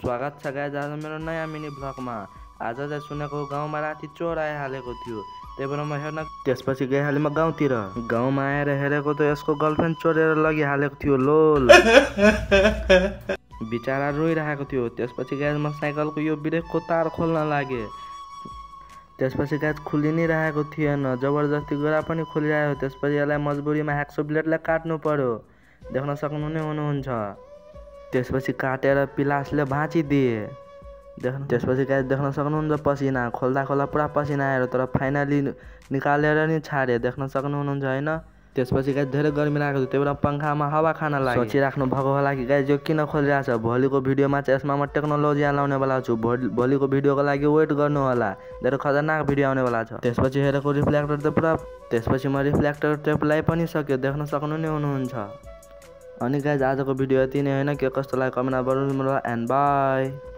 स्वागत छ गाइज आज मेरो नयाँ मिनी भ्लगमा। आज चाहिँ सुनेको गाउँमा राति चोर आइहालेको थियो, त्यही भएर म हेर्न त्यसपछि गइहालेँ म गाउँतिर। गाउँमा आएर हेरेको त यसको गर्लफ्रेन्ड चोरेर लगिहालेको थियो। लोल बिचारा रोइरहेको थियो। त्यसपछि गाइज म साइकलको यो ब्रेकको तार खोल्न लागेँ। त्यसपछि गाइज खुलि नै रहेको थिएन, जबरजस्ती गोरा पनि खोलिरहेको। त्यसपछि यसलाई मजबुरीमा ह्याक्सो ब्लेडले काट्नु पर्यो, देख्न सक्नुहुन्छ। त्यसपछि काटेर पिलासले भाँचिदिए। त्यसपछि गाइज देख्न सक्नुहुन्छ पसिना खोल्दा पुरा पसिना आएर, तर फाइनली निकालेर नि छाडे, देख्न सक्नुहुन्छ हैन। त्यसपछि गाइज धेरै गर्मी लागेको थियो, त्यही भएर पंखामा हावा खान लाग्यो। सोचिराख्नु भएको होला कि गाइज यो किन खोलिरहेछ। भोलिको भिडियोमा चाहिँ यसमा म टेक्नोलोजी हाल्ने वाला छु। भोलिको भिडियोको लागि वेट गर्नु होला, धेरै खतरनाक भिडियो आउने वाला छ। त्यसपछि हेरेको रिफ्लेक्टर त पुरा, त्यसपछि म रिफ्लेक्टर टेप लाई पनि सक्यो, देख्न सक्नुहुन्छ। अनि गाइज आजको भिडियो यति नै हैन। के कस्तो लाग्यो कमेन्टमा बताउनु होला एन्ड बाई।